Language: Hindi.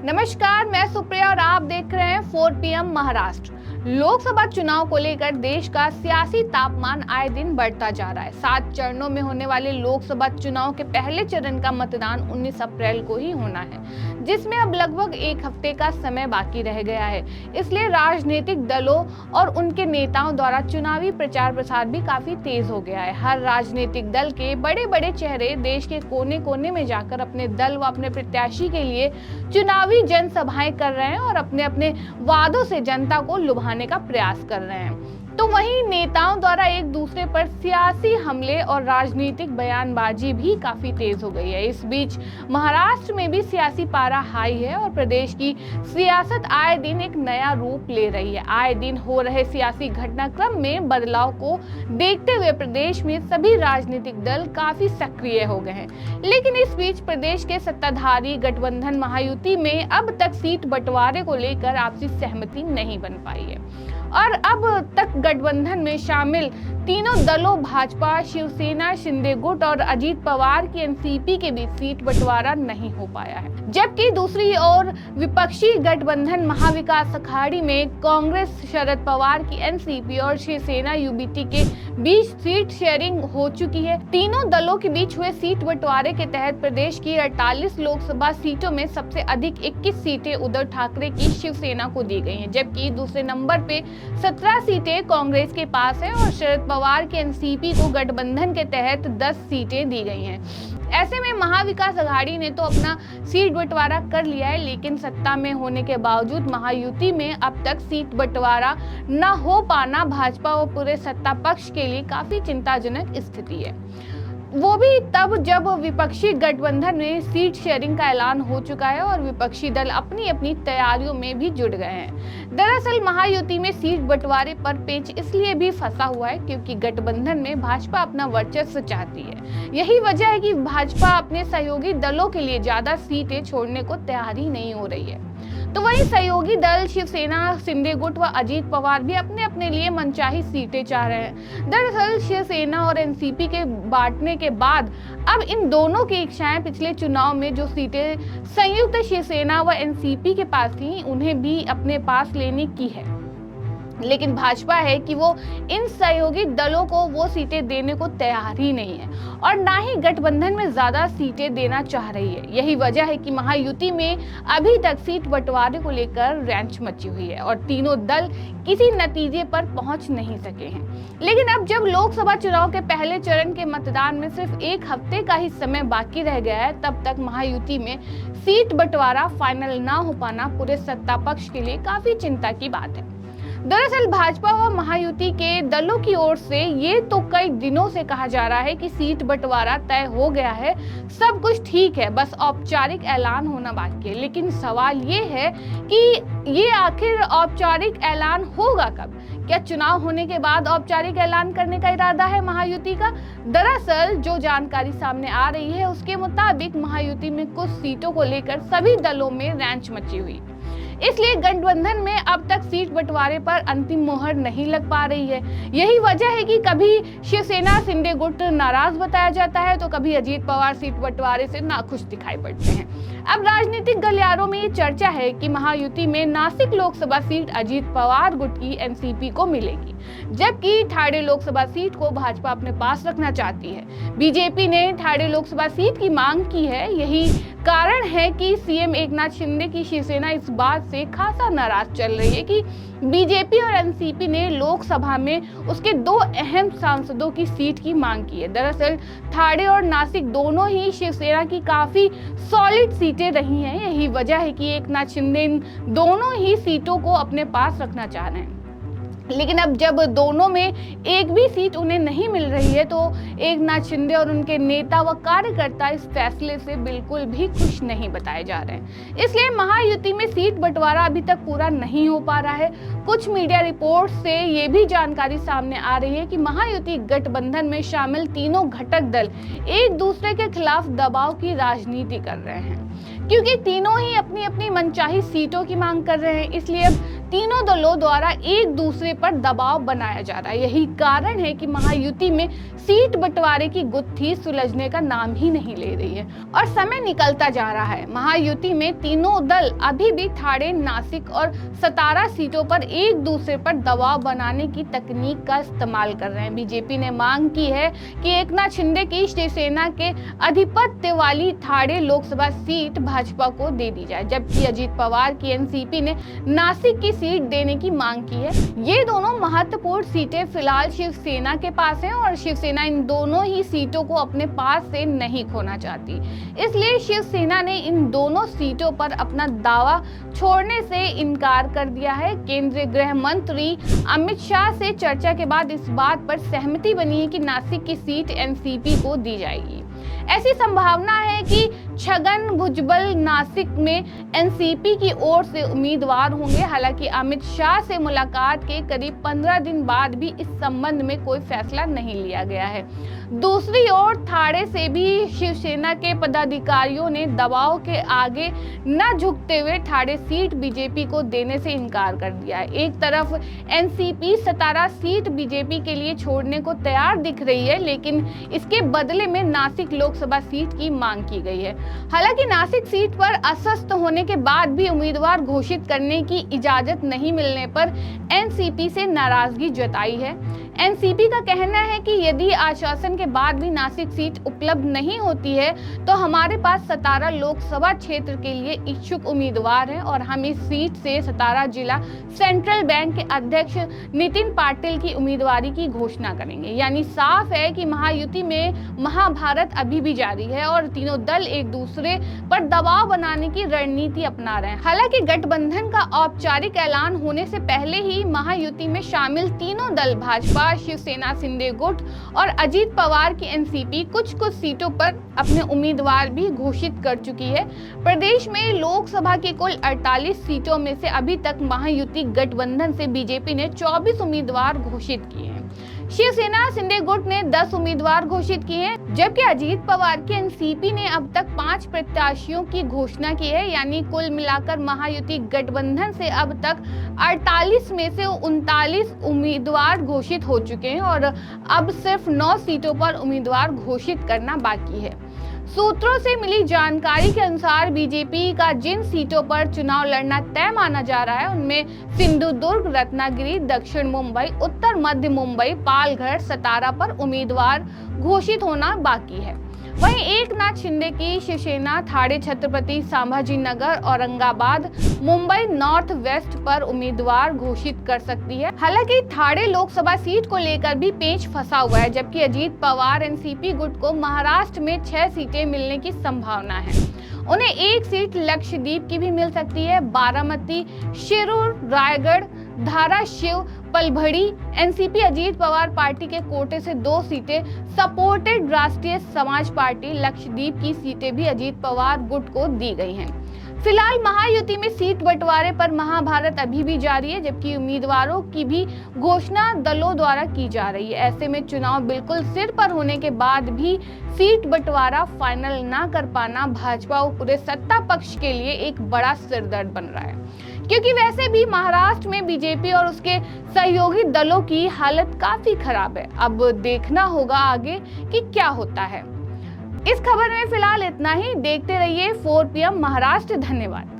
नमस्कार, मैं सुप्रिया और आप देख रहे हैं 4 PM महाराष्ट्र। लोकसभा चुनाव को लेकर देश का सियासी तापमान आए दिन बढ़ता जा रहा है। 7 चरणों में होने वाले लोकसभा चुनाव के पहले चरण का मतदान 19 अप्रैल को ही होना है, जिसमें अब लगभग एक हफ्ते का समय बाकी रह गया है। इसलिए राजनीतिक दलों और उनके नेताओं द्वारा चुनावी प्रचार प्रसार भी काफी तेज हो गया है। हर राजनीतिक दल के बड़े बड़े चेहरे देश के कोने कोने में जाकर अपने दल व अपने प्रत्याशी के लिए चुनावी जनसभाएं कर रहे हैं और अपने अपने वादों से जनता को लुभाने का प्रयास कर रहे हैं। तो वहीं नेताओं द्वारा एक दूसरे पर सियासी हमले और राजनीतिक बयानबाजी भी काफी तेज हो गई है। इस बीच महाराष्ट्र में भी सियासी पारा हाई है और प्रदेश की सियासत आए दिन एक नया रूप ले रही है। आए दिन हो रहे सियासी घटनाक्रम में बदलाव को देखते हुए प्रदेश में सभी राजनीतिक दल काफी सक्रिय हो गए हैं। लेकिन इस बीच प्रदेश के सत्ताधारी गठबंधन महायुति में अब तक सीट बंटवारे को लेकर आपसी सहमति नहीं बन पाई है और अब तक गठबंधन में शामिल तीनों दलों भाजपा, शिवसेना, शिंदे गुट और अजीत पवार की एनसीपी के बीच सीट बंटवारा नहीं हो पाया है। जबकि दूसरी ओर विपक्षी गठबंधन महाविकास अघाड़ी में कांग्रेस शरद पवार की एनसीपी और शिवसेना यूबीटी के बीच सीट शेयरिंग हो चुकी है। तीनों दलों के बीच हुए सीट बंटवारे के तहत प्रदेश की 48 लोकसभा सीटों में सबसे अधिक 21 सीटें उद्धव ठाकरे की शिवसेना को दी गई हैं, जबकि दूसरे नंबर पे 17 सीटें कांग्रेस के पास है और शरद पवार के एनसीपी को गठबंधन के तहत 10 सीटें दी गई हैं। ऐसे में महाविकास अघाड़ी ने तो अपना सीट बंटवारा कर लिया है, लेकिन सत्ता में होने के बावजूद महायुति में अब तक सीट बंटवारा न हो पाना भाजपा और पूरे सत्ता पक्ष के लिए काफी चिंताजनक स्थिति है। वो भी तब जब विपक्षी गठबंधन में सीट शेयरिंग का ऐलान हो चुका है और विपक्षी दल अपनी अपनी तैयारियों में भी जुट गए हैं। दरअसल महायुति में सीट बंटवारे पर पेच इसलिए भी फंसा हुआ है क्योंकि गठबंधन में भाजपा अपना वर्चस्व चाहती है। यही वजह है कि भाजपा अपने सहयोगी दलों के लिए ज्यादा सीटें छोड़ने को तैयार ही नहीं हो रही है। तो वहीं सहयोगी दल शिवसेना, शिंदे गुट व अजीत पवार भी अपने अपने लिए मनचाही सीटें चाह रहे हैं। दरअसल शिवसेना और एनसीपी के बांटने के बाद अब इन दोनों की इच्छाएं पिछले चुनाव में जो सीटें संयुक्त शिवसेना व एनसीपी के पास थी उन्हें भी अपने पास लेने की है, लेकिन भाजपा है कि वो इन सहयोगी दलों को वो सीटें देने को तैयार ही नहीं है और ना ही गठबंधन में ज्यादा सीटें देना चाह रही है। यही वजह है कि महायुति में अभी तक सीट बंटवारे को लेकर रैंच मची हुई है और तीनों दल किसी नतीजे पर पहुंच नहीं सके हैं। लेकिन अब जब लोकसभा चुनाव के पहले चरण के मतदान में सिर्फ एक हफ्ते का ही समय बाकी रह गया है, तब तक महायुति में सीट बंटवारा फाइनल ना हो पाना पूरे सत्ता पक्ष के लिए काफी चिंता की बात है। दरअसल भाजपा व महायुति के दलों की ओर से ये तो कई दिनों से कहा जा रहा है कि सीट बंटवारा तय हो गया है, सब कुछ ठीक है, बस औपचारिक ऐलान होना बाकी है। लेकिन सवाल ये है कि ये आखिर औपचारिक ऐलान होगा कब? क्या चुनाव होने के बाद औपचारिक ऐलान करने का इरादा है महायुति का? दरअसल जो जानकारी सामने आ रही है उसके मुताबिक महायुति में कुछ सीटों को लेकर सभी दलों में रैंच मची हुई, इसलिए गठबंधन में अब तक सीट बंटवारे पर अंतिम मोहर नहीं लग पा रही है। यही वजह है कि कभी शिवसेना, शिंदे गुट नाराज बताया जाता है तो कभी अजीत पवार सीट बंटवारे से नाखुश दिखाई पड़ते हैं। अब राजनीतिक गलियारों में ये चर्चा है कि महायुति में नासिक लोकसभा सीट अजीत पवार गुट की एनसीपी को मिलेगी, जबकि ठाणे लोकसभा सीट को भाजपा अपने पास रखना चाहती है। बीजेपी ने ठाणे लोकसभा सीट की मांग की है। यही कारण है कि सीएम एकनाथ शिंदे की शिवसेना इस बात से खासा नाराज चल रही है कि बीजेपी और एनसीपी ने लोकसभा में उसके 2 अहम सांसदों की सीट की मांग की है। दरअसल ठाणे और नासिक दोनों ही शिवसेना की काफी सॉलिड सीटें रही हैं। यही वजह है कि एकनाथ शिंदे इन दोनों ही सीटों को अपने पास रखना चाह रहे हैं। लेकिन अब जब दोनों में एक भी सीट उन्हें नहीं मिल रही है तो एकनाथ शिंदे और उनके नेता व कार्यकर्ता इस फैसले से बिल्कुल भी खुश नहीं बताए जा रहे हैं। इसलिए महायुति में सीट बंटवारा अभी तक पूरा नहीं हो पा रहा है। कुछ मीडिया रिपोर्ट से ये भी जानकारी सामने आ रही है कि महायुति गठबंधन में शामिल तीनों घटक दल एक दूसरे के खिलाफ दबाव की राजनीति कर रहे हैं, क्योंकि तीनों ही अपनी अपनी मनचाही सीटों की मांग कर रहे हैं। इसलिए अब तीनों दलों द्वारा एक दूसरे पर दबाव बनाया जा रहा है। यही कारण है कि महायुति में सीट बंटवारे की गुत्थी सुलझने का नाम ही नहीं ले रही है और समय निकलता जा रहा है। महायुति में तीनों दल अभी भी ठाणे, नासिक और सतारा सीटों पर एक दूसरे पर दबाव बनाने की तकनीक का इस्तेमाल कर रहे हैं। बीजेपी ने मांग की है कि एकनाथ शिंदे की शिवसेना के आधिपत्य वाली ठाणे लोकसभा सीट भाजपा को दे दी जाए, जबकि अजीत पवार की एनसीपी ने नासिक की सीट देने की मांग की है। ये दोनों महत्वपूर्ण सीटें फिलहाल शिवसेना के पास हैं और शिवसेना इन दोनों ही सीटों को अपने पास से नहीं खोना चाहती। इसलिए शिवसेना ने इन दोनों सीटों पर अपना दावा छोड़ने से इनकार कर दिया है। केंद्रीय गृह मंत्री अमित शाह से चर्चा के बाद इस बात पर सहमति बनी है कि नासिक की सीट एनसीपी को दी जाएगी। ऐसी संभावना है कि छगन भुजबल नासिक में एनसीपी की ओर से उम्मीदवार होंगे। हालांकि अमित शाह से मुलाकात के करीब 15 दिन बाद भी इस संबंध में कोई फैसला नहीं लिया गया है। दूसरी ओर ठाणे से भी शिवसेना के पदाधिकारियों ने दबाव के आगे न झुकते हुए ठाणे सीट बीजेपी को देने से इनकार कर दिया है। एक तरफ एनसीपी सतारा सीट बीजेपी के लिए छोड़ने को तैयार दिख रही है, लेकिन इसके बदले में नासिक लोकसभा सीट की मांग की गई है। हालांकि नासिक सीट पर अस्वस्थ होने के बाद भी उम्मीदवार घोषित करने की इजाजत नहीं मिलने पर एनसीपी से नाराजगी जताई है। एनसीपी का कहना है कि यदि आश्वासन के बाद भी नासिक सीट उपलब्ध नहीं होती है तो हमारे पास सतारा लोकसभा क्षेत्र के लिए इच्छुक उम्मीदवार हैं और हम इस सीट से सतारा जिला सेंट्रल बैंक के अध्यक्ष नितिन पाटिल की उम्मीदवारी की घोषणा करेंगे। यानी साफ है कि महायुति में महाभारत अभी भी जारी है और तीनों दल एक दूसरे पर दबाव बनाने की रणनीति अपना रहे हैं। हालांकि गठबंधन का औपचारिक ऐलान होने से पहले ही महायुति में शामिल तीनों दल भाजपा, शिवसेना, शिंदे गुट और अजीत पवार की एनसीपी कुछ सीटों पर अपने उम्मीदवार भी घोषित कर चुकी है। प्रदेश में लोकसभा की कुल 48 सीटों में से अभी तक महायुति गठबंधन से बीजेपी ने 24 उम्मीदवार घोषित किए हैं। शिवसेना, शिंदे गुट ने 10 उम्मीदवार घोषित किए हैं, जबकि अजीत पवार की एनसीपी ने अब तक 5 प्रत्याशियों की घोषणा की है। यानी कुल मिलाकर महायुति गठबंधन से अब तक 48 में से 39 उम्मीदवार घोषित हो चुके हैं और अब सिर्फ 9 सीटों पर उम्मीदवार घोषित करना बाकी है। सूत्रों से मिली जानकारी के अनुसार बीजेपी का जिन सीटों पर चुनाव लड़ना तय माना जा रहा है उनमें सिंधुदुर्ग, रत्नागिरी, दक्षिण मुंबई, उत्तर मध्य मुंबई, पालघर, सतारा पर उम्मीदवार घोषित होना बाकी है। वहीं एकनाथ शिंदे की शिवसेना ठाणे, छत्रपति संभाजीनगर, औरंगाबाद, मुंबई नॉर्थ वेस्ट पर उम्मीदवार घोषित कर सकती है। हालांकि ठाणे लोकसभा सीट को लेकर भी पेच फंसा हुआ है, जबकि अजीत पवार एनसीपी गुट को महाराष्ट्र में 6 सीटें मिलने की संभावना है। उन्हें एक सीट लक्षद्वीप की भी मिल सकती है। बारामती, शिरूर, रायगढ़, धाराशिव, पलभड़ी एनसीपी अजीत पवार पार्टी के कोटे से 2 सीटें, सपोर्टेड राष्ट्रीय समाज पार्टी लक्षद्वीप की सीटें भी अजीत पवार गुट को दी गई हैं। फिलहाल महायुति में सीट बंटवारे पर महाभारत अभी भी जारी है, जबकि उम्मीदवारों की भी घोषणा दलों द्वारा की जा रही है। ऐसे में चुनाव बिल्कुल सिर पर होने के बाद भी सीट बंटवारा फाइनल ना कर पाना भाजपा और पूरे सत्ता पक्ष के लिए एक बड़ा सिरदर्द बन रहा है, क्योंकि वैसे भी महाराष्ट्र में बीजेपी और उसके सहयोगी दलों की हालत काफी खराब है। अब देखना होगा आगे कि क्या होता है। इस खबर में फिलहाल इतना ही। देखते रहिए 4 PM महाराष्ट्र। धन्यवाद।